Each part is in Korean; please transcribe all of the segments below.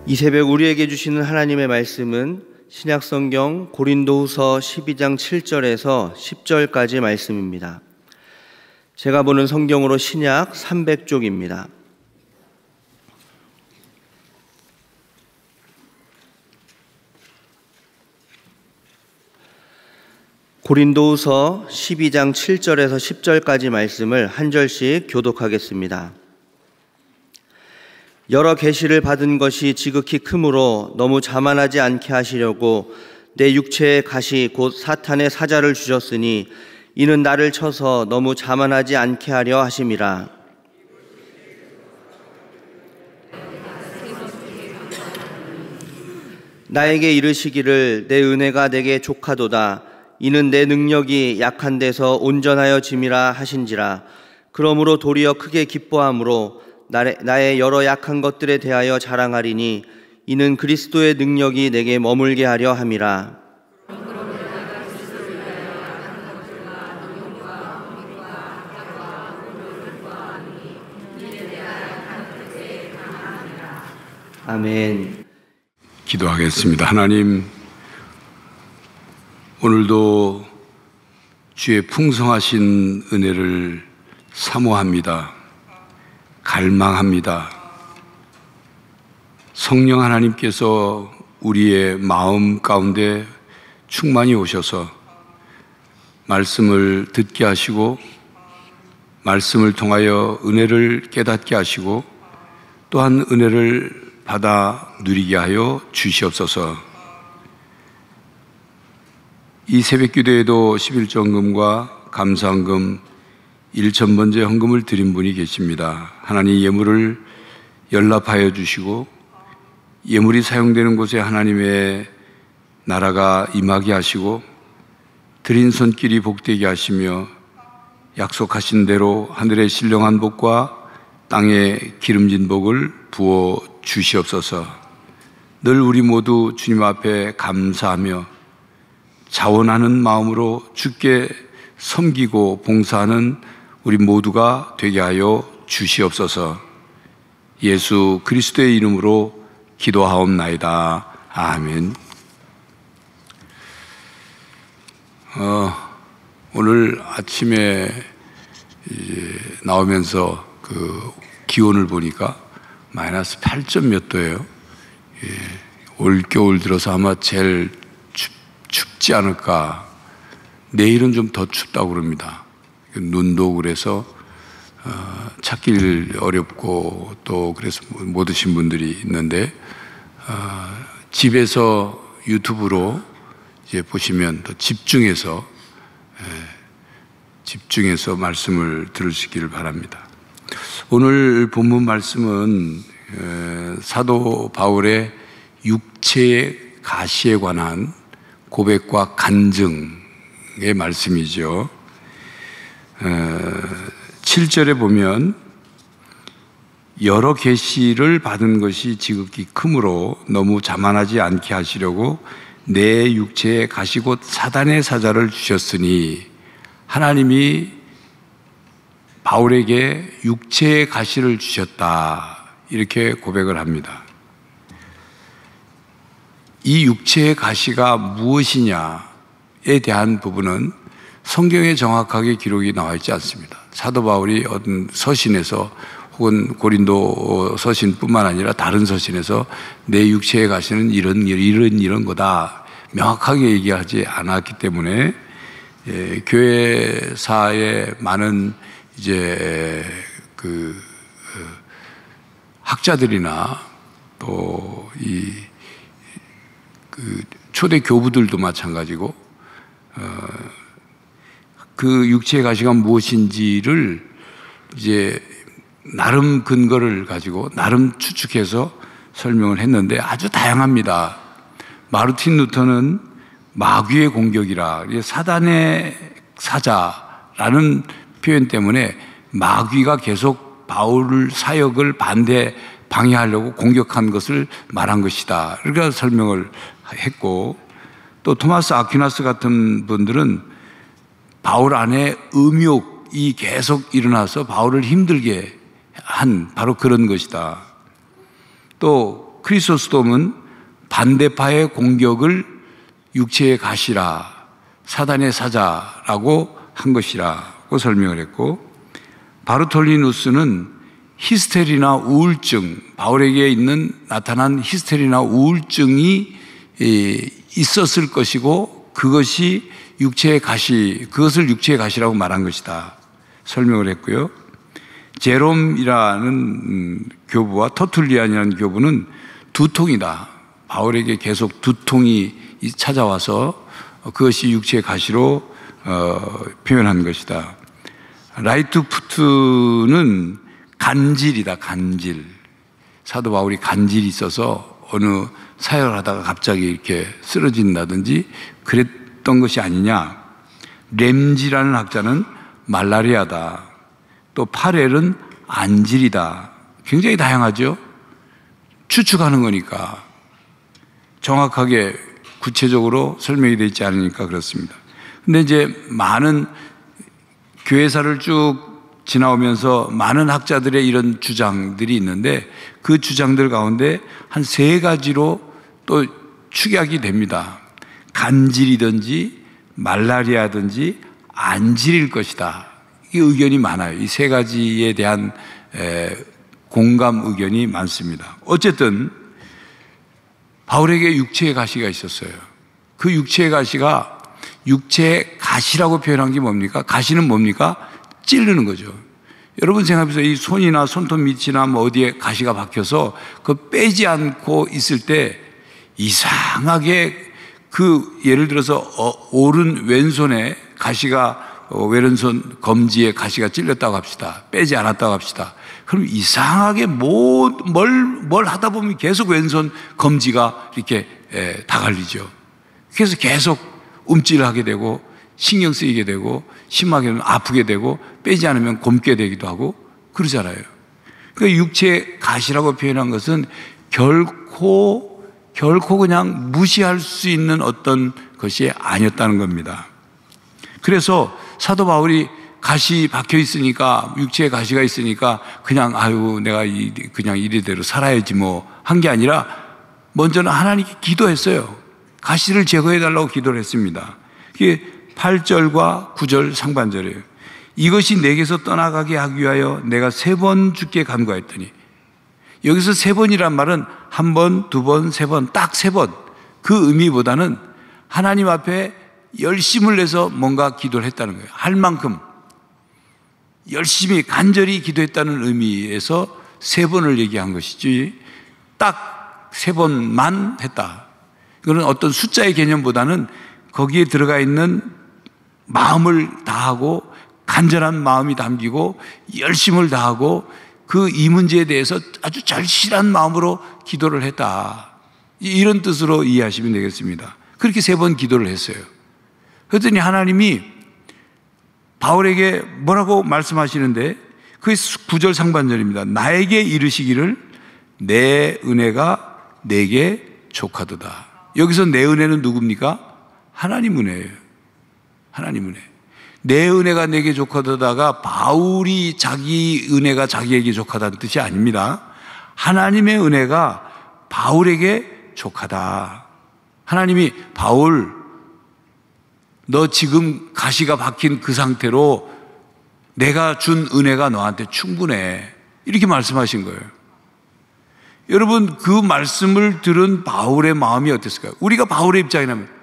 이 새벽 우리에게 주시는 하나님의 말씀은 신약성경 고린도후서 12장 7절에서 10절까지 말씀입니다. 제가 보는 성경으로 신약 300쪽입니다. 고린도후서 12장 7절에서 10절까지 말씀을 한 절씩 교독하겠습니다. 여러 계시를 받은 것이 지극히 크므로 너무 자만하지 않게 하시려고 내 육체의 가시 곧 사탄의 사자를 주셨으니 이는 나를 쳐서 너무 자만하지 않게 하려 하심이라. 나에게 이르시기를 내 은혜가 내게 족하도다. 이는 내 능력이 약한 데서 온전하여 짐이라 하신지라. 그러므로 도리어 크게 기뻐함으로 나의 여러 약한 것들에 대하여 자랑하리니 이는 그리스도의 능력이 내게 머물게 하려 함이라. 아멘. 기도하겠습니다. 하나님, 오늘도 주의 풍성하신 은혜를 사모합니다. 갈망합니다. 성령 하나님께서 우리의 마음 가운데 충만히 오셔서 말씀을 듣게 하시고 말씀을 통하여 은혜를 깨닫게 하시고 또한 은혜를 받아 누리게 하여 주시옵소서. 이 새벽기도에도 11조헌금과 감사헌금 1,000번째 헌금을 드린 분이 계십니다. 하나님, 예물을 연락하여 주시고 예물이 사용되는 곳에 하나님의 나라가 임하게 하시고 드린 손길이 복되게 하시며 약속하신 대로 하늘의 신령한 복과 땅의 기름진 복을 부어 주시옵소서. 늘 우리 모두 주님 앞에 감사하며 자원하는 마음으로 주께 섬기고 봉사하는 우리 모두가 되게 하여 주시옵소서. 예수 그리스도의 이름으로 기도하옵나이다. 아멘. 오늘 아침에 나오면서 그 기온을 보니까 마이너스 8점 몇 도예요. 올 겨울 들어서 아마 제일 춥지 않을까. 내일은 좀 더 춥다고 그럽니다. 눈도 그래서 찾기 어렵고 또 그래서 못 오신 분들이 있는데 집에서 유튜브로 이제 보시면 더 집중해서 말씀을 들으시기를 바랍니다. 오늘 본문 말씀은 사도 바울의 육체의 가시에 관한 고백과 간증의 말씀이죠. 7절에 보면 여러 계시를 받은 것이 지극히 크므로 너무 자만하지 않게 하시려고 내 육체에 가시 곧 사단의 사자를 주셨으니, 하나님이 바울에게 육체의 가시를 주셨다, 이렇게 고백을 합니다. 이 육체의 가시가 무엇이냐에 대한 부분은 성경에 정확하게 기록이 나와 있지 않습니다. 사도 바울이 어떤 서신에서 혹은 고린도 서신뿐만 아니라 다른 서신에서 내 육체의 가시는 이런 거다 명확하게 얘기하지 않았기 때문에 교회사의 많은 이제 학자들이나 또 초대 교부들도 마찬가지고 그 육체의 가시가 무엇인지를 이제 나름 근거를 가지고 나름 추측해서 설명을 했는데 아주 다양합니다. 마르틴 루터는 마귀의 공격이라, 사단의 사자라는 표현 때문에 마귀가 계속 바울 사역을 방해하려고 공격한 것을 말한 것이다, 그러니까 설명을 했고, 또 토마스 아퀴나스 같은 분들은 바울 안에 음욕이 계속 일어나서 바울을 힘들게 한 바로 그런 것이다. 또 크리소스톰은 반대파의 공격을 육체의 가시라, 사단의 사자라고 한 것이라고 설명을 했고, 바르톨리누스는 히스테리나 우울증, 바울에게 나타난 히스테리나 우울증이 있었을 것이고 그것을 육체의 가시라고 말한 것이다 설명을 했고요. 제롬이라는 교부와 터툴리안이라는 교부는 두통이다. 바울에게 계속 두통이 찾아와서 그것이 육체의 가시로 표현한 것이다. 라이트푸트는 간질이다, 간질. 사도 바울이 간질이 있어서 어느 사역을 하다가 갑자기 이렇게 쓰러진다든지 그랬던 것이 아니냐. 램지라는 학자는 말라리아다. 또 파렐은 안질이다. 굉장히 다양하죠. 추측하는 거니까 정확하게 구체적으로 설명이 되어 있지 않으니까 그렇습니다. 근데 이제 많은 교회사를 쭉 지나오면서 많은 학자들의 이런 주장들이 있는데 그 주장들 가운데 한 3가지로 또 축약이 됩니다. 간질이든지 말라리아든지 안질일 것이다. 이 의견이 많아요. 이 3가지에 대한 공감 의견이 많습니다. 어쨌든 바울에게 육체의 가시가 있었어요. 그 육체의 가시가 육체의 가시라고 표현한 게 뭡니까? 가시는 뭡니까? 찌르는 거죠. 여러분 생각해보세요. 이 손이나 손톱 밑이나 뭐 어디에 가시가 박혀서 그 빼지 않고 있을 때 이상하게 예를 들어서 오른 왼손에 가시가 왼손 검지에 가시가 찔렸다고 합시다. 빼지 않았다고 합시다. 그럼 이상하게 뭘 하다 보면 계속 왼손 검지가 이렇게 다 갈리죠. 그래서 계속 움찔하게 되고 신경 쓰이게 되고 심하게는 아프게 되고 빼지 않으면 곪게 되기도 하고 그러잖아요. 그러니까 육체의 가시라고 표현한 것은 결코 그냥 무시할 수 있는 어떤 것이 아니었다는 겁니다. 그래서 사도 바울이 가시 박혀 있으니까 육체에 가시가 있으니까 그냥 내가 그냥 이래대로 살아야지 뭐 한 게 아니라 먼저는 하나님께 기도했어요. 가시를 제거해 달라고 기도를 했습니다. 그게 8절과 9절 상반절이에요. 이것이 내게서 떠나가게 하기 위하여 내가 3번 주께 간구하였더니, 여기서 3번이란 말은 1번, 2번, 3번, 딱 3번. 그 의미보다는 하나님 앞에 열심을 내서 뭔가 기도를 했다는 거예요. 할 만큼 열심히 간절히 기도했다는 의미에서 3번을 얘기한 것이지 딱 3번만 했다. 이거는 어떤 숫자의 개념보다는 거기에 들어가 있는 마음을 다하고 간절한 마음이 담기고 열심을 다하고 이 문제에 대해서 아주 절실한 마음으로 기도를 했다. 이런 뜻으로 이해하시면 되겠습니다. 그렇게 3번 기도를 했어요. 그랬더니 하나님이 바울에게 뭐라고 말씀하시는데 그게 9절 상반절입니다. 나에게 이르시기를 내 은혜가 내게 족하도다. 여기서 내 은혜는 누굽니까? 하나님 은혜예요. 하나님 은혜. 내 은혜가 내게 족하도다가 바울이 자기 은혜가 자기에게 족하다는 뜻이 아닙니다. 하나님의 은혜가 바울에게 족하다. 하나님이 바울, 너 지금 가시가 박힌 그 상태로 내가 준 은혜가 너한테 충분해. 이렇게 말씀하신 거예요. 여러분, 그 말씀을 들은 바울의 마음이 어땠을까요? 우리가 바울의 입장이라면,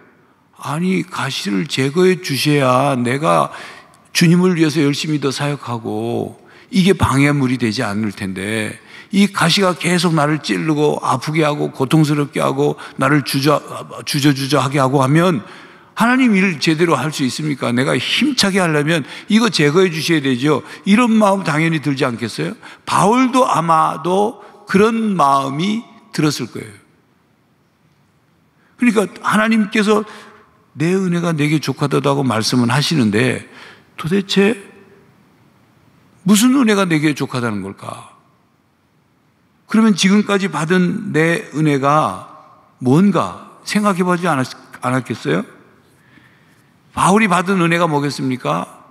아니, 가시를 제거해 주셔야 내가 주님을 위해서 열심히 더 사역하고 이게 방해물이 되지 않을 텐데, 이 가시가 계속 나를 찌르고 아프게 하고 고통스럽게 하고 나를 주저하게 하고 하면 하나님 일을 제대로 할 수 있습니까? 내가 힘차게 하려면 이거 제거해 주셔야 되죠. 이런 마음 당연히 들지 않겠어요? 바울도 아마도 그런 마음이 들었을 거예요. 그러니까 하나님께서 내 은혜가 내게 족하다고 말씀은 하시는데 도대체 무슨 은혜가 내게 족하다는 걸까? 그러면 지금까지 받은 내 은혜가 뭔가 생각해 보지 않았겠어요? 바울이 받은 은혜가 뭐겠습니까?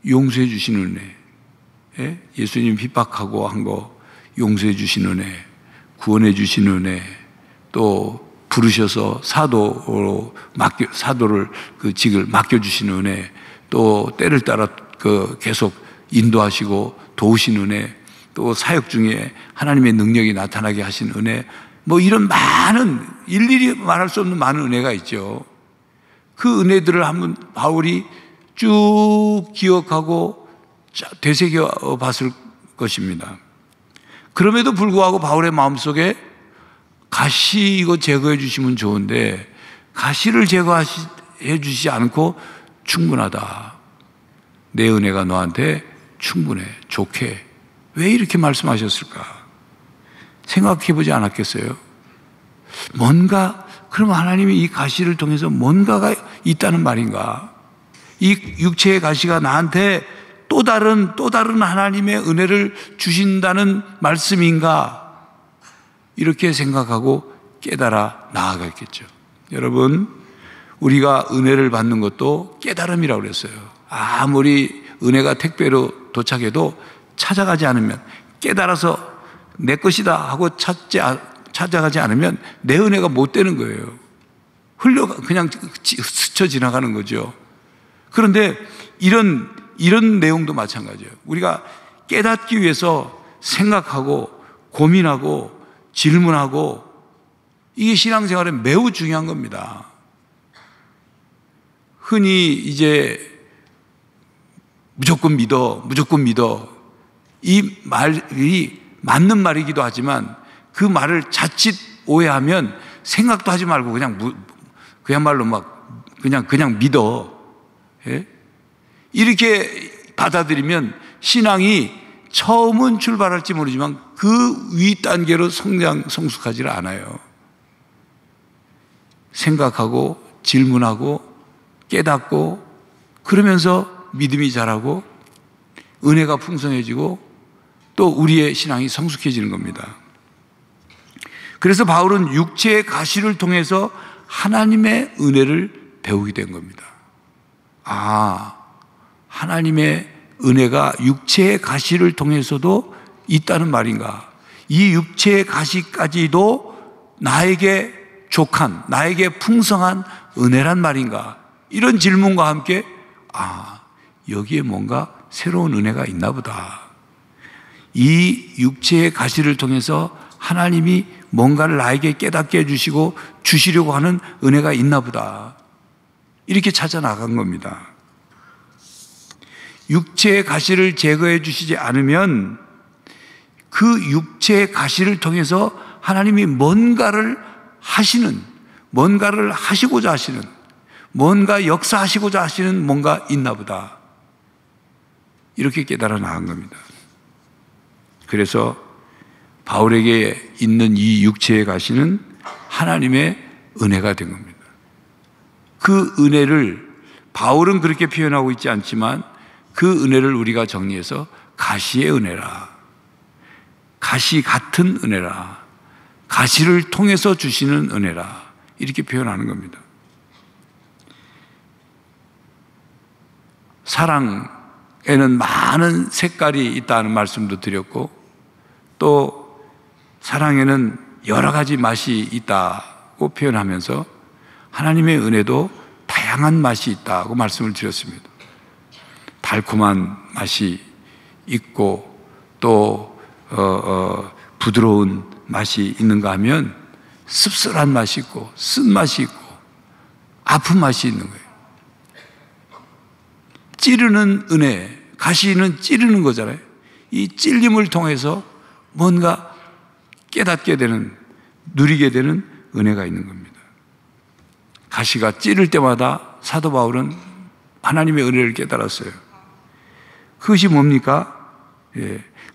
용서해 주신 은혜. 예수님 핍박하고 한 거 용서해 주신 은혜. 구원해 주신 은혜, 또 부르셔서 사도를 그 직을 맡겨주신 은혜, 또 때를 따라 그 계속 인도하시고 도우신 은혜, 또 사역 중에 하나님의 능력이 나타나게 하신 은혜, 뭐 이런 많은 일일이 말할 수 없는 많은 은혜가 있죠. 그 은혜들을 한번 바울이 쭉 기억하고 되새겨 봤을 것입니다. 그럼에도 불구하고 바울의 마음속에 가시 이거 제거해 주시면 좋은데 가시를 제거해 주시지 않고 충분하다. 내 은혜가 너한테 충분해, 좋게. 왜 이렇게 말씀하셨을까? 생각해 보지 않았겠어요? 뭔가, 그럼 하나님이 이 가시를 통해서 뭔가가 있다는 말인가? 이 육체의 가시가 나한테 또 다른 하나님의 은혜를 주신다는 말씀인가? 이렇게 생각하고 깨달아 나아갔겠죠. 여러분, 우리가 은혜를 받는 것도 깨달음이라고 그랬어요. 아무리 은혜가 택배로 도착해도 찾아가지 않으면, 깨달아서 내 것이다 하고 찾아가지 않으면 내 은혜가 못 되는 거예요. 그냥 스쳐 지나가는 거죠. 그런데 이런 내용도 마찬가지예요. 우리가 깨닫기 위해서 생각하고 고민하고 질문하고, 이게 신앙생활에 매우 중요한 겁니다. 흔히 이제 무조건 믿어 이 말이 맞는 말이기도 하지만 그 말을 자칫 오해하면 생각도 하지 말고 그야말로 막 그냥 믿어. 예? 이렇게 받아들이면 신앙이 처음은 출발할지 모르지만 그 위 단계로 성숙하지 않아요. 생각하고 질문하고 깨닫고 그러면서 믿음이 자라고 은혜가 풍성해지고 또 우리의 신앙이 성숙해지는 겁니다. 그래서 바울은 육체의 가시를 통해서 하나님의 은혜를 배우게 된 겁니다. 하나님의 은혜가 육체의 가시를 통해서도 있다는 말인가? 이 육체의 가시까지도 나에게 족한, 나에게 풍성한 은혜란 말인가? 이런 질문과 함께 여기에 뭔가 새로운 은혜가 있나 보다. 이 육체의 가시를 통해서 하나님이 뭔가를 나에게 깨닫게 해주시고 주시려고 하는 은혜가 있나 보다. 이렇게 찾아 나간 겁니다. 육체의 가시를 제거해 주시지 않으면 그 육체의 가시를 통해서 하나님이 뭔가를 하시고자 하시는, 뭔가 역사하시고자 하시는 뭔가 있나 보다. 이렇게 깨달아 나간 겁니다. 그래서 바울에게 있는 이 육체의 가시는 하나님의 은혜가 된 겁니다. 그 은혜를 바울은 그렇게 표현하고 있지 않지만 그 은혜를 우리가 정리해서 가시의 은혜라, 가시 같은 은혜라, 가시를 통해서 주시는 은혜라, 이렇게 표현하는 겁니다. 사랑에는 많은 색깔이 있다는 말씀도 드렸고, 또 사랑에는 여러 가지 맛이 있다고 표현하면서 하나님의 은혜도 다양한 맛이 있다고 말씀을 드렸습니다. 달콤한 맛이 있고 또 부드러운 맛이 있는가 하면 씁쓸한 맛이 있고 쓴맛이 있고 아픈 맛이 있는 거예요. 찌르는 은혜, 가시는 찌르는 거잖아요. 이 찔림을 통해서 뭔가 깨닫게 되는, 누리게 되는 은혜가 있는 겁니다. 가시가 찌를 때마다 사도 바울은 하나님의 은혜를 깨달았어요. 그것이 뭡니까?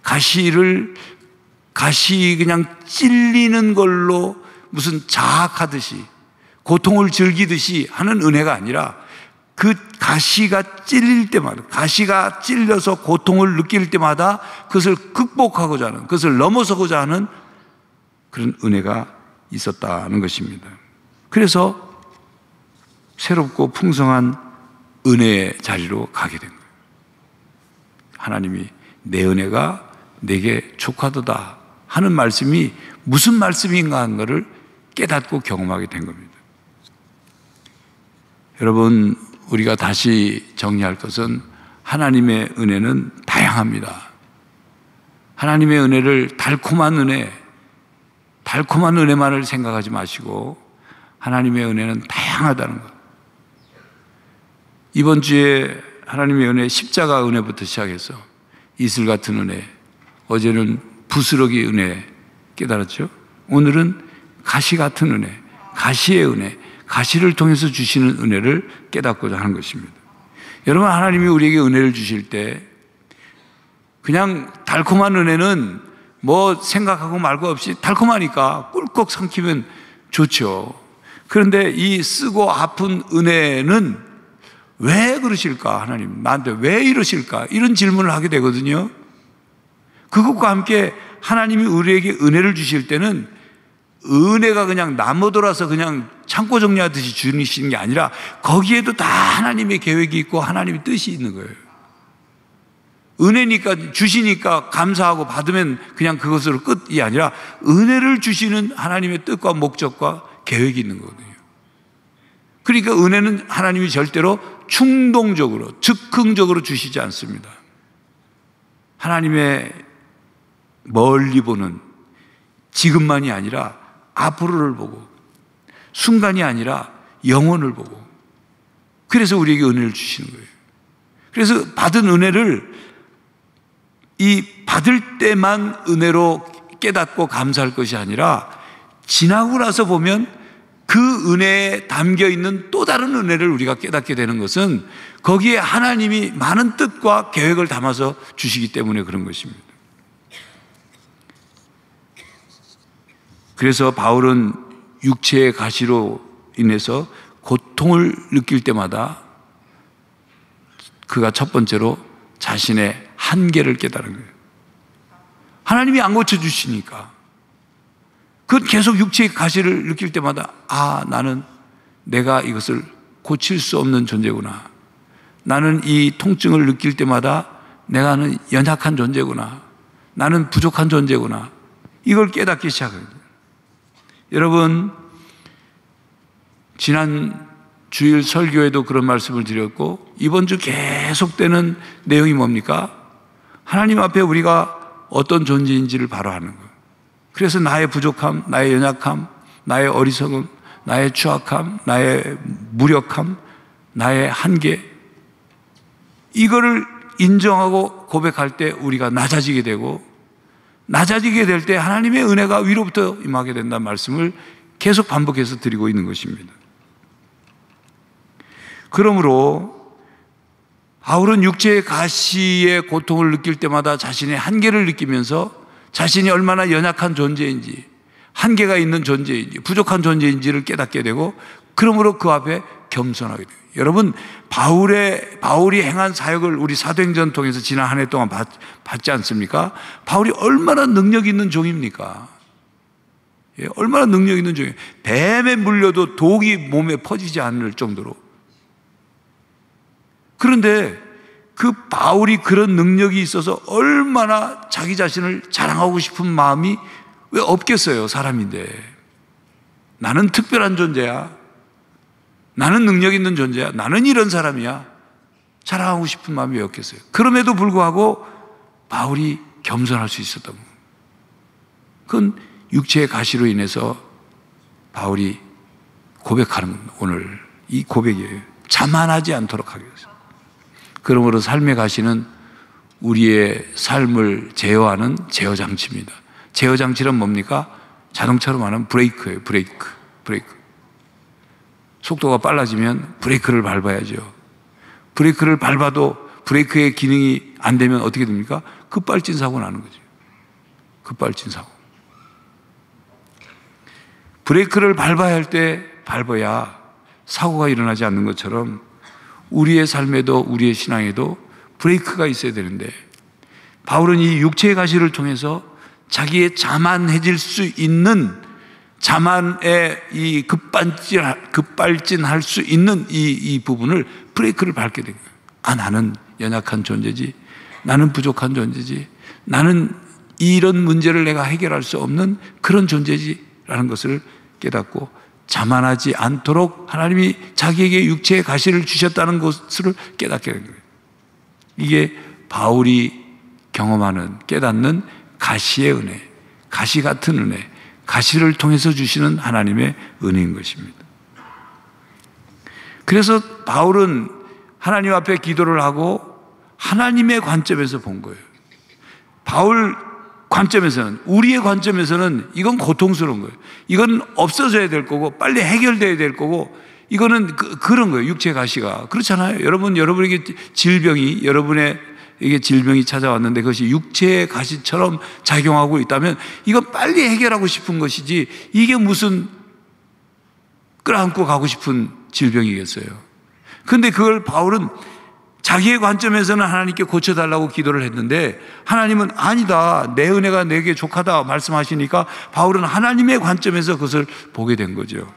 가시 그냥 찔리는 걸로 무슨 자학하듯이 고통을 즐기듯이 하는 은혜가 아니라 그 가시가 찔릴 때마다, 가시가 찔려서 고통을 느낄 때마다 그것을 극복하고자 하는, 그것을 넘어서고자 하는 그런 은혜가 있었다는 것입니다. 그래서 새롭고 풍성한 은혜의 자리로 가게 된 거예요. 하나님이 내 은혜가 내게 족하도다 하는 말씀이 무슨 말씀인가 하는 것을 깨닫고 경험하게 된 겁니다. 여러분, 우리가 다시 정리할 것은 하나님의 은혜는 다양합니다. 하나님의 은혜를 달콤한 은혜만을 생각하지 마시고 하나님의 은혜는 다양하다는 것. 이번 주에 하나님의 은혜, 십자가 은혜부터 시작해서 이슬 같은 은혜, 어제는 부스러기 은혜 깨달았죠? 오늘은 가시 같은 은혜, 가시의 은혜, 가시를 통해서 주시는 은혜를 깨닫고자 하는 것입니다. 여러분, 하나님이 우리에게 은혜를 주실 때 그냥 달콤한 은혜는 뭐 생각하고 말 거 없이 달콤하니까 꿀꺽 삼키면 좋죠. 그런데 이 쓰고 아픈 은혜는 왜 그러실까? 하나님 나한테 왜 이러실까? 이런 질문을 하게 되거든요. 그것과 함께 하나님이 우리에게 은혜를 주실 때는 은혜가 그냥 남어돌아서 그냥 창고 정리하듯이 주시는 게 아니라 거기에도 다 하나님의 계획이 있고 하나님의 뜻이 있는 거예요. 은혜니까 주시니까 감사하고 받으면 그냥 그것으로 끝이 아니라 은혜를 주시는 하나님의 뜻과 목적과 계획이 있는 거거든요. 그러니까 은혜는 하나님이 절대로 충동적으로 즉흥적으로 주시지 않습니다. 하나님의 멀리 보는 지금만이 아니라 앞으로를 보고 순간이 아니라 영원을 보고 그래서 우리에게 은혜를 주시는 거예요. 그래서 받은 은혜를 이 받을 때만 은혜로 깨닫고 감사할 것이 아니라 지나고 나서 보면 그 은혜에 담겨 있는 또 다른 은혜를 우리가 깨닫게 되는 것은 거기에 하나님이 많은 뜻과 계획을 담아서 주시기 때문에 그런 것입니다. 그래서 바울은 육체의 가시로 인해서 고통을 느낄 때마다 그가 첫 번째로 자신의 한계를 깨달은 거예요. 하나님이 안 고쳐주시니까 그 계속 육체의 가시를 느낄 때마다 나는 내가 이것을 고칠 수 없는 존재구나. 나는 이 통증을 느낄 때마다 내가는 연약한 존재구나. 나는 부족한 존재구나. 이걸 깨닫기 시작합니다. 여러분, 지난 주일 설교에도 그런 말씀을 드렸고 이번 주 계속되는 내용이 뭡니까? 하나님 앞에 우리가 어떤 존재인지를 바로 아는 거예요. 그래서 나의 부족함, 나의 연약함, 나의 어리석음, 나의 추악함, 나의 무력함, 나의 한계, 이거를 인정하고 고백할 때 우리가 낮아지게 되고, 낮아지게 될 때 하나님의 은혜가 위로부터 임하게 된다는 말씀을 계속 반복해서 드리고 있는 것입니다. 그러므로 바울은 육체의 가시의 고통을 느낄 때마다 자신의 한계를 느끼면서 자신이 얼마나 연약한 존재인지, 한계가 있는 존재인지, 부족한 존재인지를 깨닫게 되고, 그러므로 그 앞에 겸손하게 돼요. 여러분, 바울이 행한 사역을 우리 사도행전 통해서 지난 한 해 동안 봤지 않습니까? 바울이 얼마나 능력 있는 종입니까? 예, 얼마나 능력 있는 종이에요. 뱀에 물려도 독이 몸에 퍼지지 않을 정도로. 그런데 그 바울이 그런 능력이 있어서 얼마나 자기 자신을 자랑하고 싶은 마음이 왜 없겠어요? 사람인데. 나는 특별한 존재야. 나는 능력 있는 존재야. 나는 이런 사람이야. 자랑하고 싶은 마음이 왜 없겠어요? 그럼에도 불구하고 바울이 겸손할 수 있었던 거예요. 그건 육체의 가시로 인해서 바울이 고백하는 겁니다. 오늘 이 고백이에요. 자만하지 않도록 하기 위해서. 그러므로 삶의 가시는 우리의 삶을 제어하는 제어장치입니다. 제어장치는 뭡니까? 자동차로 말하면 브레이크예요. 브레이크. 속도가 빨라지면 브레이크를 밟아야죠. 브레이크를 밟아도 브레이크의 기능이 안 되면 어떻게 됩니까? 급발진 사고 나는 거죠. 급발진 사고. 브레이크를 밟아야 할 때 밟아야 사고가 일어나지 않는 것처럼 우리의 삶에도 우리의 신앙에도 브레이크가 있어야 되는데, 바울은 이 육체의 가시를 통해서 자기의 자만해질 수 있는, 자만에 이 급발진할 수 있는 이 부분을 브레이크를 밟게 된 거예요. 나는 연약한 존재지, 나는 부족한 존재지, 나는 이런 문제를 내가 해결할 수 없는 그런 존재지라는 것을 깨닫고 자만하지 않도록 하나님이 자기에게 육체의 가시를 주셨다는 것을 깨닫게 된 거예요. 이게 바울이 경험하는, 깨닫는 가시의 은혜, 가시 같은 은혜, 가시를 통해서 주시는 하나님의 은혜인 것입니다. 그래서 바울은 하나님 앞에 기도를 하고 하나님의 관점에서 본 거예요. 바울 관점에서는, 우리의 관점에서는 이건 고통스러운 거예요. 이건 없어져야 될 거고 빨리 해결돼야 될 거고, 이거는 그런 거예요. 육체 가시가 그렇잖아요. 여러분에게 여러분에게 질병이 찾아왔는데 그것이 육체의 가시처럼 작용하고 있다면 이건 빨리 해결하고 싶은 것이지, 이게 무슨 끌어안고 가고 싶은 질병이겠어요. 그런데 그걸 바울은 자기의 관점에서는 하나님께 고쳐달라고 기도를 했는데 하나님은 아니다, 내 은혜가 내게 족하다 말씀하시니까 바울은 하나님의 관점에서 그것을 보게 된 거죠.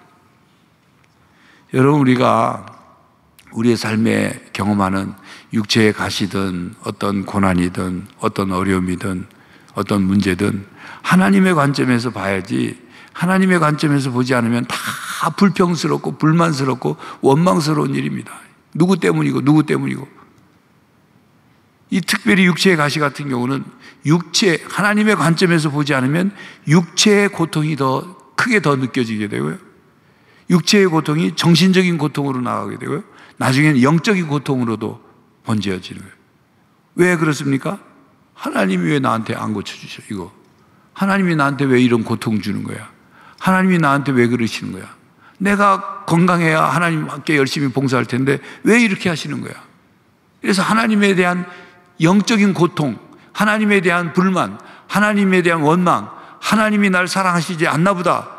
여러분, 우리가 우리의 삶에 경험하는 육체의 가시든 어떤 고난이든 어떤 어려움이든 어떤 문제든 하나님의 관점에서 봐야지, 하나님의 관점에서 보지 않으면 다 불평스럽고 불만스럽고 원망스러운 일입니다. 누구 때문이고 이 특별히 육체의 가시 같은 경우는 하나님의 관점에서 보지 않으면 육체의 고통이 더 크게 더 느껴지게 되고요, 육체의 고통이 정신적인 고통으로 나가게 되고요, 나중에는 영적인 고통으로도 번져지는 거예요. 왜 그렇습니까? 하나님이 왜 나한테 안 고쳐주셔? 이거 하나님이 나한테 왜 이런 고통 주는 거야? 하나님이 나한테 왜 그러시는 거야? 내가 건강해야 하나님께 열심히 봉사할 텐데 왜 이렇게 하시는 거야? 그래서 하나님에 대한 영적인 고통, 하나님에 대한 불만, 하나님에 대한 원망, 하나님이 날 사랑하시지 않나 보다,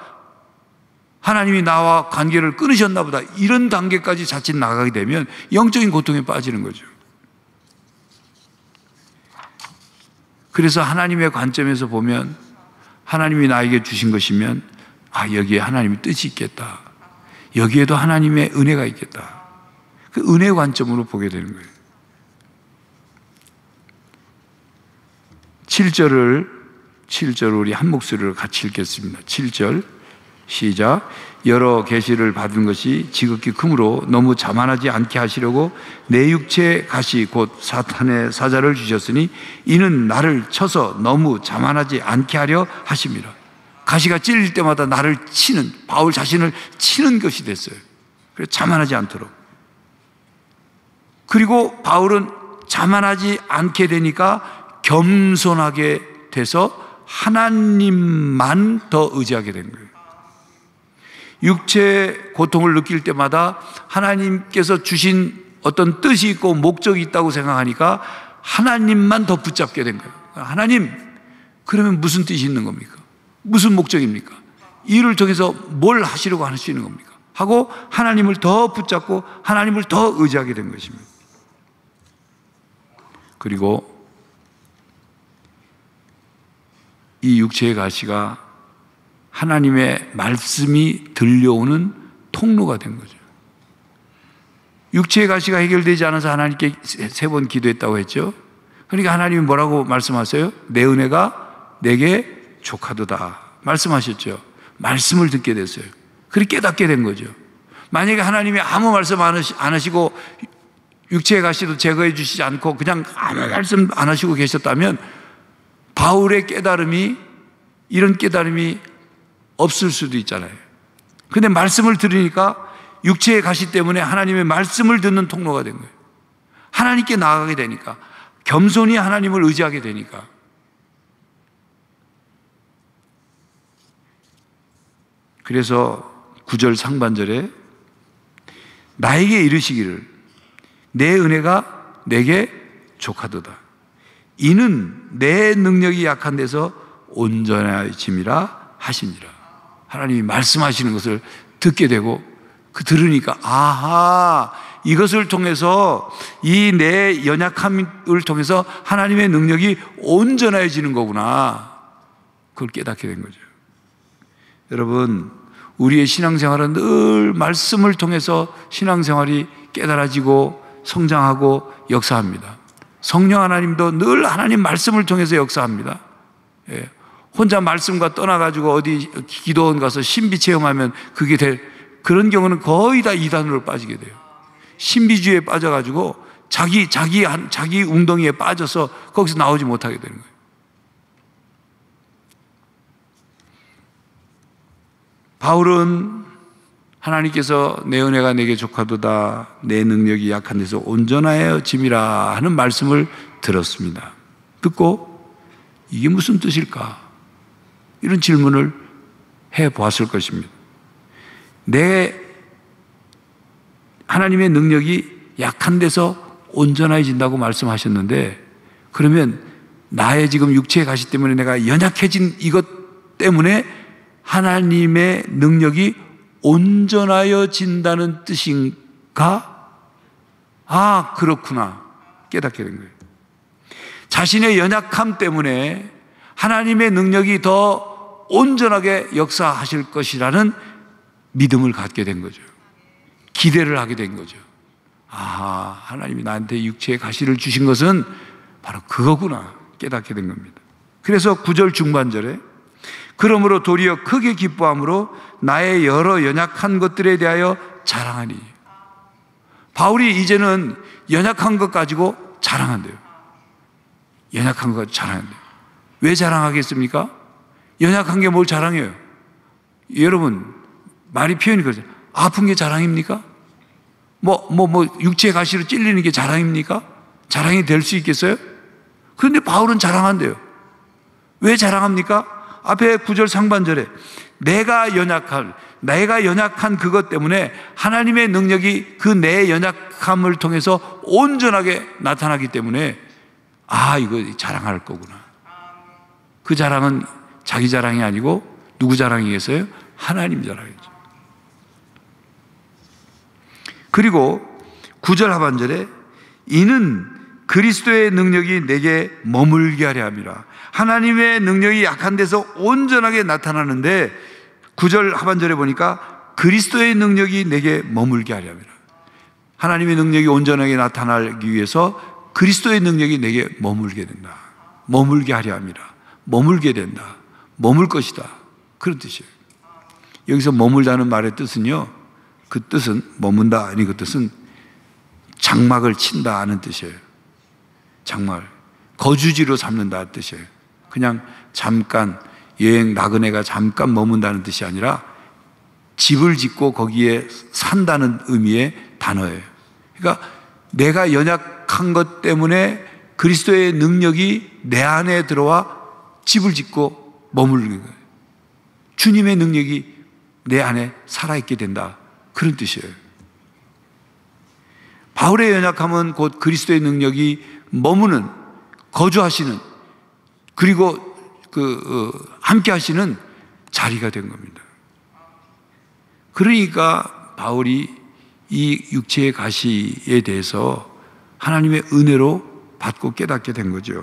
하나님이 나와 관계를 끊으셨나 보다, 이런 단계까지 자칫 나가게 되면 영적인 고통에 빠지는 거죠. 그래서 하나님의 관점에서 보면, 하나님이 나에게 주신 것이면 여기에 하나님의 뜻이 있겠다, 여기에도 하나님의 은혜가 있겠다, 그 은혜 관점으로 보게 되는 거예요. 7절을 우리 한 목소리로 같이 읽겠습니다. 7절 시작. 여러 계시를 받은 것이 지극히 크므로 너무 자만하지 않게 하시려고 내 육체의 가시 곧 사탄의 사자를 주셨으니 이는 나를 쳐서 너무 자만하지 않게 하려 하심이라. 가시가 찔릴 때마다 나를 치는, 바울 자신을 치는 것이 됐어요. 그래서 자만하지 않도록. 그리고 바울은 자만하지 않게 되니까 겸손하게 돼서 하나님만 더 의지하게 된 거예요. 육체의 고통을 느낄 때마다 하나님께서 주신 어떤 뜻이 있고 목적이 있다고 생각하니까 하나님만 더 붙잡게 된 거예요. 하나님, 그러면 무슨 뜻이 있는 겁니까? 무슨 목적입니까? 이를 통해서 뭘 하시려고 하시는 겁니까? 하고 하나님을 더 붙잡고 하나님을 더 의지하게 된 것입니다. 그리고 이 육체의 가시가 하나님의 말씀이 들려오는 통로가 된 거죠. 육체의 가시가 해결되지 않아서 하나님께 3번 기도했다고 했죠. 그러니까 하나님이 뭐라고 말씀하세요? 내 은혜가 내게 족하도다 말씀하셨죠. 말씀을 듣게 됐어요. 그렇게 깨닫게 된 거죠. 만약에 하나님이 아무 말씀 안 하시고 육체의 가시도 제거해 주시지 않고 그냥 아무 말씀 안 하시고 계셨다면 바울의 깨달음이, 이런 깨달음이 없을 수도 있잖아요. 근데 말씀을 들으니까 육체의 가시 때문에 하나님의 말씀을 듣는 통로가 된 거예요. 하나님께 나아가게 되니까, 겸손히 하나님을 의지하게 되니까. 그래서 9절 상반절에 나에게 이르시기를 내 은혜가 내게 족하도다. 이는 내 능력이 약한 데서 온전해짐이라 하시니라. 하나님이 말씀하시는 것을 듣게 되고, 그 들으니까 아하, 이것을 통해서, 이 내 연약함을 통해서 하나님의 능력이 온전해지는 거구나, 그걸 깨닫게 된 거죠. 여러분, 우리의 신앙생활은 늘 말씀을 통해서 신앙생활이 깨달아지고 성장하고 역사합니다. 성령 하나님도 늘 하나님 말씀을 통해서 역사합니다. 혼자 말씀과 떠나가지고 어디 기도원 가서 신비 체험하면 그게 될 그런 경우는 거의 다 이단으로 빠지게 돼요. 신비주의에 빠져가지고 자기 웅덩이에 빠져서 거기서 나오지 못하게 되는 거예요. 바울은 하나님께서 내 은혜가 내게 족하도다 내 능력이 약한 데서 온전하여 짐이라 하는 말씀을 들었습니다. 듣고 이게 무슨 뜻일까? 이런 질문을 해보았을 것입니다. 하나님의 능력이 약한 데서 온전해진다고 말씀하셨는데, 그러면 나의 지금 육체의 가시 때문에 내가 연약해진 이것 때문에 하나님의 능력이 온전하여진다는 뜻인가? 아, 그렇구나. 깨닫게 된 거예요. 자신의 연약함 때문에 하나님의 능력이 더 온전하게 역사하실 것이라는 믿음을 갖게 된 거죠. 기대를 하게 된 거죠. 아, 하나님이 나한테 육체의 가시를 주신 것은 바로 그거구나 깨닫게 된 겁니다. 그래서 9절 중반절에 그러므로 도리어 크게 기뻐함으로 나의 여러 연약한 것들에 대하여 자랑하니. 바울이 이제는 연약한 것 가지고 자랑한대요. 연약한 것 가지고 자랑한대요. 왜 자랑하겠습니까? 연약한 게 뭘 자랑해요? 여러분, 말이 표현이 그러죠. 아픈 게 자랑입니까? 육체의 가시로 찔리는 게 자랑입니까? 자랑이 될 수 있겠어요? 그런데 바울은 자랑한대요. 왜 자랑합니까? 앞에 9절 상반절에 내가 연약한 그것 때문에 하나님의 능력이 그 내 연약함을 통해서 온전하게 나타나기 때문에 아, 이거 자랑할 거구나. 그 자랑은 자기 자랑이 아니고 누구 자랑이겠어요? 하나님 자랑이죠. 그리고 9절 하반절에 이는 그리스도의 능력이 내게 머물게 하려 함이라. 하나님의 능력이 약한 데서 온전하게 나타나는데 9절 하반절에 보니까 그리스도의 능력이 내게 머물게 하려 함이라. 하나님의 능력이 온전하게 나타나기 위해서 그리스도의 능력이 내게 머물게 된다. 머물게 하려 함이라. 머물게 된다. 머물 것이다. 그런 뜻이에요. 여기서 머물다는 말의 뜻은요, 그 뜻은 머문다 아니 그 뜻은 장막을 친다 하는 뜻이에요. 장막을 거주지로 삼는다 뜻이에요. 그냥 잠깐 여행 나그네가 잠깐 머문다는 뜻이 아니라 집을 짓고 거기에 산다는 의미의 단어예요. 그러니까 내가 연약한 것 때문에 그리스도의 능력이 내 안에 들어와 집을 짓고 머무르는 거예요. 주님의 능력이 내 안에 살아있게 된다. 그런 뜻이에요. 바울의 연약함은 곧 그리스도의 능력이 머무는, 거주하시는, 그리고 함께 하시는 자리가 된 겁니다. 그러니까 바울이 이 육체의 가시에 대해서 하나님의 은혜로 받고 깨닫게 된 거죠.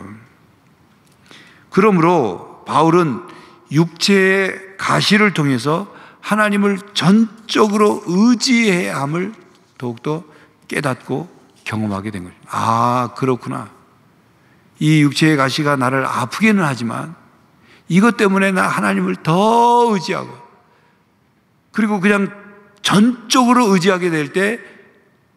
그러므로 바울은 육체의 가시를 통해서 하나님을 전적으로 의지해야 함을 더욱더 깨닫고 경험하게 된 거죠. 아, 그렇구나. 이 육체의 가시가 나를 아프게는 하지만 이것 때문에 나 하나님을 더 의지하고 그리고 그냥 전적으로 의지하게 될 때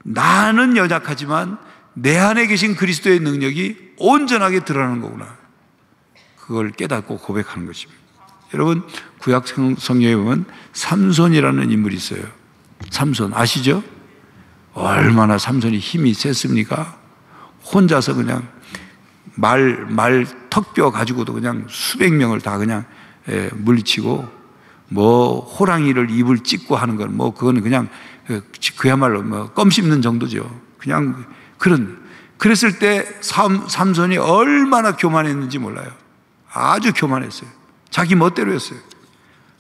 나는 연약하지만 내 안에 계신 그리스도의 능력이 온전하게 드러나는 거구나. 그걸 깨닫고 고백하는 것입니다. 여러분, 구약 성경에 보면 삼손이라는 인물이 있어요. 삼손 아시죠? 얼마나 삼손이 힘이 셌습니까? 혼자서 그냥 말 턱뼈 가지고도 그냥 수백 명을 다 그냥 물리치고 호랑이를 입을 찢고 하는 건 그거는 그냥 그야말로 껌 씹는 정도죠. 그냥 그랬을 때 삼손이 얼마나 교만했는지 몰라요. 아주 교만했어요. 자기 멋대로 했어요.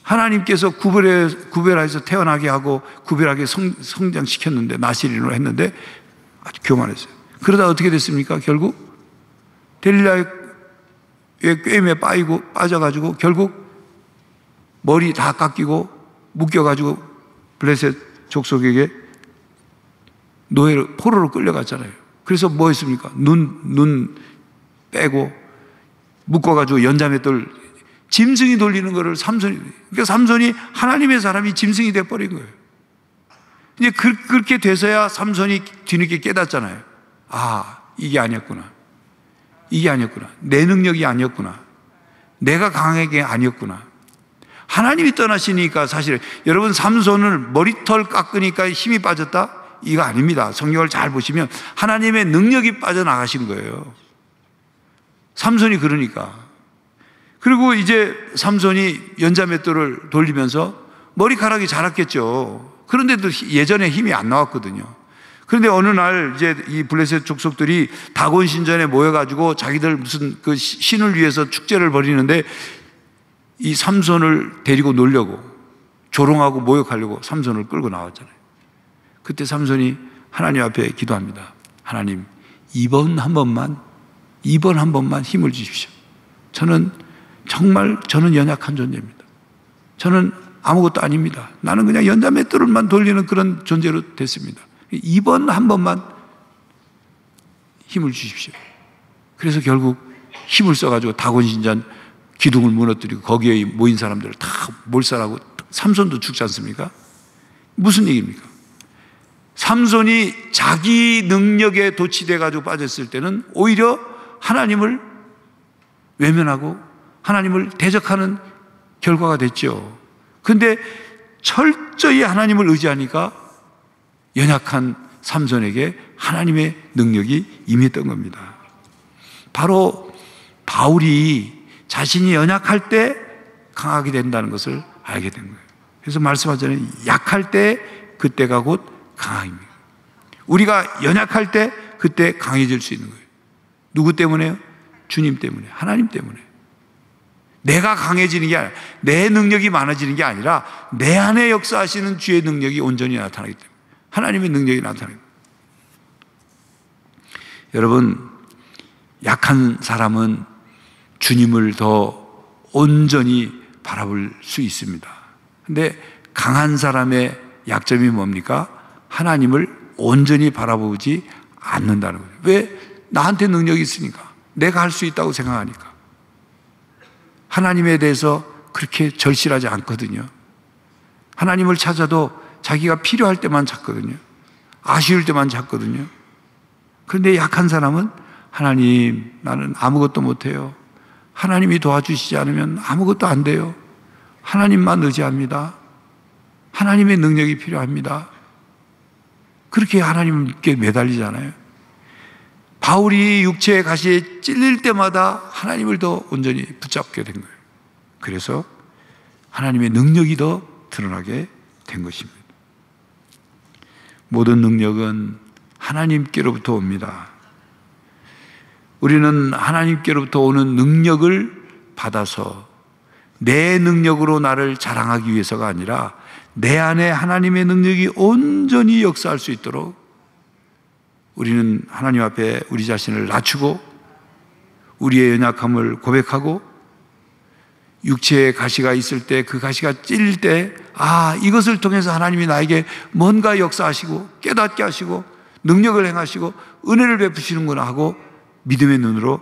하나님께서 구별해서 태어나게 하고 구별하게 성장시켰는데 나시린으로 했는데 아주 교만했어요. 그러다 어떻게 됐습니까? 결국 델릴라의 꾀임에 빠져가지고 결국 머리 다 깎이고 묶여가지고 블레셋 족속에게 포로로 끌려갔잖아요. 그래서 뭐 했습니까? 눈 빼고 묶어가지고 연자맷돌 짐승이 돌리는 거를 그러니까 삼손이 하나님의 사람이 짐승이 돼버린 거예요. 이제 그렇게 돼서야 삼손이 뒤늦게 깨닫잖아요. 아, 이게 아니었구나. 이게 아니었구나. 내 능력이 아니었구나. 내가 강한 게 아니었구나. 하나님이 떠나시니까 사실 여러분 삼손을 머리털 깎으니까 힘이 빠졌다? 이거 아닙니다. 성경을 잘 보시면 하나님의 능력이 빠져나가신 거예요. 삼손이 그러니까. 그리고 이제 삼손이 연자맷돌을 돌리면서 머리카락이 자랐겠죠. 그런데도 예전에 힘이 안 나왔거든요. 그런데 어느 날 이제 이 블레셋 족속들이 다곤 신전에 모여가지고 자기들 무슨 그 신을 위해서 축제를 벌이는데 이 삼손을 데리고 놀려고 조롱하고 모욕하려고 삼손을 끌고 나왔잖아요. 그때 삼손이 하나님 앞에 기도합니다. 하나님, 이번 한 번만 힘을 주십시오. 저는 연약한 존재입니다. 저는 아무것도 아닙니다. 나는 그냥 연자맷돌만 돌리는 그런 존재로 됐습니다. 이번 한 번만 힘을 주십시오. 그래서 결국 힘을 써가지고 다곤 신전 기둥을 무너뜨리고 거기에 모인 사람들을 다 몰살하고 삼손도 죽지 않습니까? 무슨 얘기입니까? 삼손이 자기 능력에 도취돼가지고 빠졌을 때는 오히려 하나님을 외면하고 하나님을 대적하는 결과가 됐죠. 그런데 철저히 하나님을 의지하니까 연약한 삼손에게 하나님의 능력이 임했던 겁니다. 바로 바울이 자신이 연약할 때 강하게 된다는 것을 알게 된 거예요. 그래서 말씀하잖아요. 약할 때 그때가 곧 강함입니다. 우리가 연약할 때 그때 강해질 수 있는 거예요. 누구 때문에요? 주님 때문에, 하나님 때문에. 내가 강해지는 게 아니라, 내 능력이 많아지는 게 아니라 내 안에 역사하시는 주의 능력이 온전히 나타나기 때문에, 하나님의 능력이 나타나기 때문에. 여러분, 약한 사람은 주님을 더 온전히 바라볼 수 있습니다. 근데 강한 사람의 약점이 뭡니까? 하나님을 온전히 바라보지 않는다는 거예요. 왜? 나한테 능력이 있으니까. 내가 할 수 있다고 생각하니까. 하나님에 대해서 그렇게 절실하지 않거든요. 하나님을 찾아도 자기가 필요할 때만 찾거든요. 아쉬울 때만 찾거든요. 그런데 약한 사람은 하나님, 나는 아무것도 못해요. 하나님이 도와주시지 않으면 아무것도 안 돼요. 하나님만 의지합니다. 하나님의 능력이 필요합니다. 그렇게 하나님께 매달리잖아요. 바울이 육체의 가시에 찔릴 때마다 하나님을 더 온전히 붙잡게 된 거예요. 그래서 하나님의 능력이 더 드러나게 된 것입니다. 모든 능력은 하나님께로부터 옵니다. 우리는 하나님께로부터 오는 능력을 받아서 내 능력으로 나를 자랑하기 위해서가 아니라 내 안에 하나님의 능력이 온전히 역사할 수 있도록 우리는 하나님 앞에 우리 자신을 낮추고 우리의 연약함을 고백하고 육체의 가시가 있을 때 그 가시가 찔릴 때 이것을 통해서 하나님이 나에게 뭔가 역사하시고 깨닫게 하시고 능력을 행하시고 은혜를 베푸시는구나 하고 믿음의 눈으로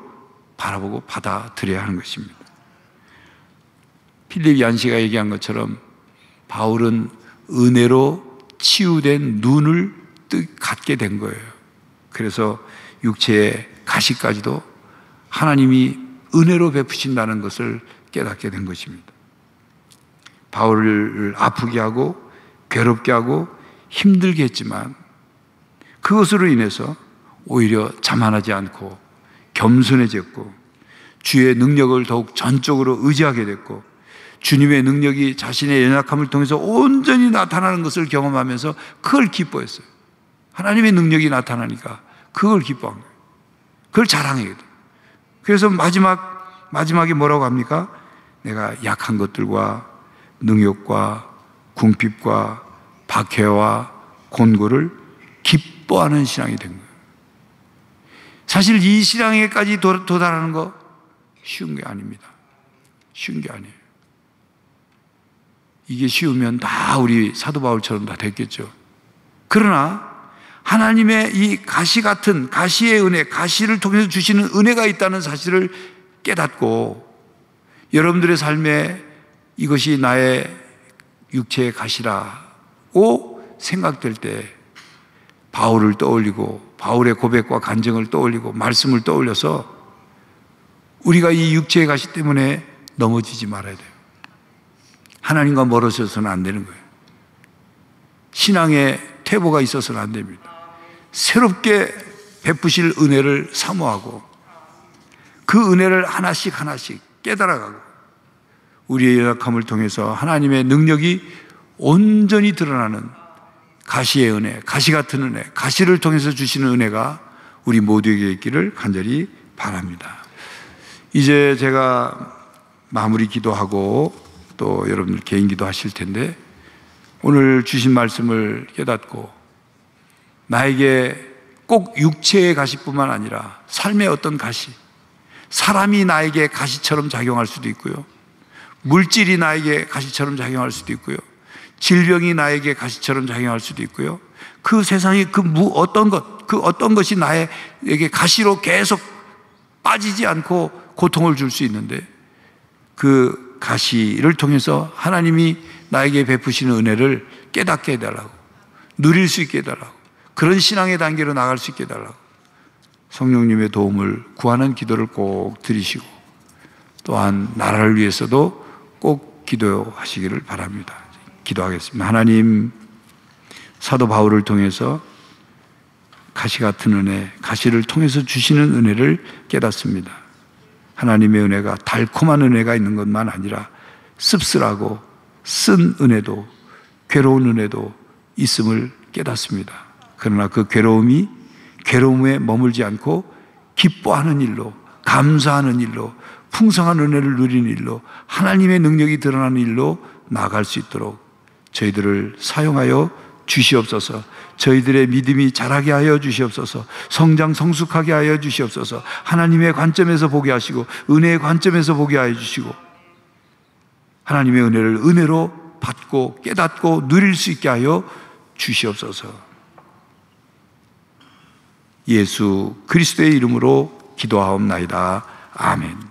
바라보고 받아들여야 하는 것입니다. 필립 얀시가 얘기한 것처럼 바울은 은혜로 치유된 눈을 갖게 된 거예요. 그래서 육체의 가시까지도 하나님이 은혜로 베푸신다는 것을 깨닫게 된 것입니다. 바울을 아프게 하고 괴롭게 하고 힘들게 했지만 그것으로 인해서 오히려 자만하지 않고 겸손해졌고 주의 능력을 더욱 전적으로 의지하게 됐고 주님의 능력이 자신의 연약함을 통해서 온전히 나타나는 것을 경험하면서 그걸 기뻐했어요. 하나님의 능력이 나타나니까 그걸 기뻐한 거예요. 그걸 자랑해야 돼요. 그래서 마지막에 뭐라고 합니까? 내가 약한 것들과 능욕과 궁핍과 박해와 곤고를 기뻐하는 신앙이 된 거예요. 사실 이 신앙에까지 도달하는 거 쉬운 게 아닙니다. 쉬운 게 아니에요. 이게 쉬우면 다 우리 사도 바울처럼 다 됐겠죠. 그러나 하나님의 이 가시 같은 가시의 은혜, 가시를 통해서 주시는 은혜가 있다는 사실을 깨닫고 여러분들의 삶에 이것이 나의 육체의 가시라고 생각될 때 바울을 떠올리고 바울의 고백과 간증을 떠올리고 말씀을 떠올려서 우리가 이 육체의 가시 때문에 넘어지지 말아야 돼요. 하나님과 멀어져서는 안 되는 거예요. 신앙의 퇴보가 있어서는 안 됩니다. 새롭게 베푸실 은혜를 사모하고 그 은혜를 하나씩 깨달아가고 우리의 연약함을 통해서 하나님의 능력이 온전히 드러나는 가시의 은혜, 가시 같은 은혜, 가시를 통해서 주시는 은혜가 우리 모두에게 있기를 간절히 바랍니다. 이제 제가 마무리 기도하고 또 여러분들 개인 기도하실 텐데 오늘 주신 말씀을 깨닫고 나에게 꼭 육체의 가시뿐만 아니라 삶의 어떤 가시, 사람이 나에게 가시처럼 작용할 수도 있고요, 물질이 나에게 가시처럼 작용할 수도 있고요, 질병이 나에게 가시처럼 작용할 수도 있고요, 그 세상에 어떤 것이 나에게 가시로 계속 빠지지 않고 고통을 줄 수 있는데 그 가시를 통해서 하나님이 나에게 베푸시는 은혜를 깨닫게 해달라고, 누릴 수 있게 해달라고, 그런 신앙의 단계로 나갈 수 있게 해달라고 성령님의 도움을 구하는 기도를 꼭 드리시고 또한 나라를 위해서도 꼭 기도하시기를 바랍니다. 기도하겠습니다. 하나님, 사도 바울을 통해서 가시 같은 은혜, 가시를 통해서 주시는 은혜를 깨닫습니다. 하나님의 은혜가 달콤한 은혜가 있는 것만 아니라 씁쓸하고 쓴 은혜도, 괴로운 은혜도 있음을 깨닫습니다. 그러나 그 괴로움에 머물지 않고 기뻐하는 일로, 감사하는 일로, 풍성한 은혜를 누리는 일로, 하나님의 능력이 드러나는 일로 나아갈 수 있도록 저희들을 사용하여 주시옵소서. 저희들의 믿음이 자라게 하여 주시옵소서. 성장 성숙하게 하여 주시옵소서. 하나님의 관점에서 보게 하시고 은혜의 관점에서 보게 하여 주시고 하나님의 은혜를 은혜로 받고 깨닫고 누릴 수 있게 하여 주시옵소서. 예수 그리스도의 이름으로 기도하옵나이다. 아멘.